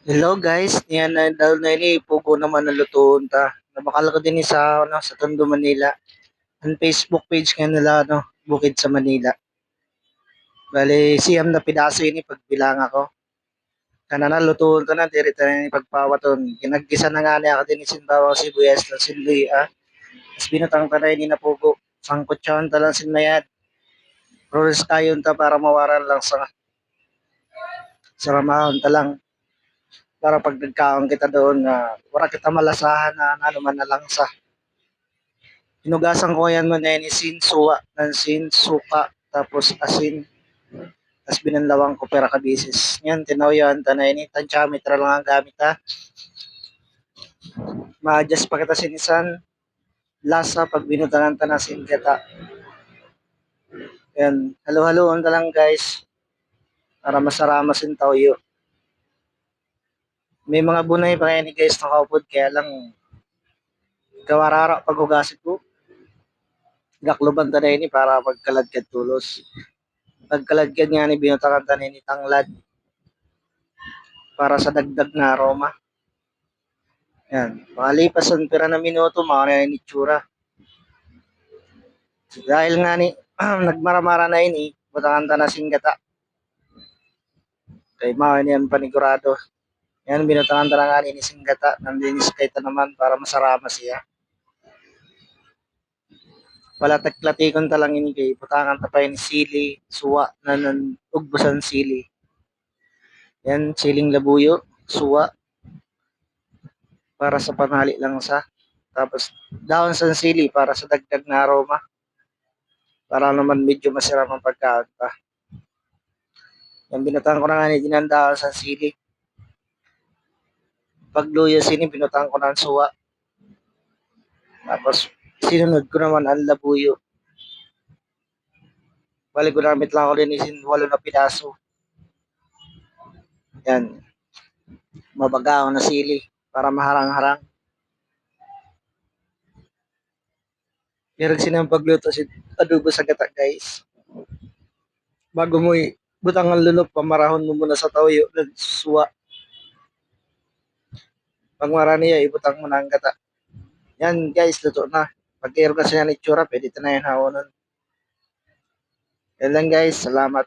Hello guys, yan na daw na ini pugo naman na lutuon ta. Nabakal ko din sa sa Tondo, Manila. Ang Facebook page nga nila Bukid sa Manila. Bali siyam na pidaso ini pagbilang ako. Kana na lutuon ko na diri ta ni pagpawaton. Ginagisa na nga niya ako din isin bawang sibuyas na sinluya. Tapos binutang ta na ini na pugo. Sangkutsawan ta lang sinmayad. Rolls tayo ta para mawaran lang sa ramahon ta lang para pag nagkaon kita doon na wala kita malasahan na ano man na lang sa. Hinugasan ko yan muna ni suwa, ng suka, tapos asin, tapos binanlawang ko pera kabisis. Yan, tinawyan, tanay ni, tansyametra lang ang gamit ha. Ma-adjust pa kita sinisan, lasa pag binutangan ta na gata. Yan, halo-haloon ta lang guys, para masarama sin tawyo. May mga bunay pa kaya ni guys nakaupod, kaya lang gawarara pag hugasit ko. Gakluban ta na ini para magkaladkad tulos. Pagkaladkad nga ni binutangan ta ni tanglad para sa dagdag na aroma. Yan, makalipas ang pira na minuto, mga na yung itsura. Dahil nga ni, nagmaramara na ini, butangan ta na singgata. Kaya mga yan panigurado. Yan, binutangan ta na nga ni singgata, nandinis kay ta naman para masarama siya. Wala tagplatikon ta lang ini kay butangan ta pa yung sili, suwa, na ugbusan sili. Yan, siling labuyo, suwa, para sa panali lang sa. Tapos, daon sa sili para sa dagdag na aroma. Para naman medyo masarap ang pagkaon pa. Yung binutang ko na nga ni dinandaan sa sili. Pagluya sini, binutang ko na ang suwa. Tapos, sinunod ko naman ang labuyo. Balik ko namit lang ako rin isin 8 na pidaso. Yan. Mabagaw na sili para maharang-harang. Meron sinang pagluto si adobo sa gata guys. Bago mo butang ang lunok, pamarahon mo muna sa tawyo ng suwa. Pag marami niya, ibutang mo na ang gata. Yan guys, luto na. Pag-air kasi yan itsura, pwede ito na yan hawanon. Yan lang guys, salamat.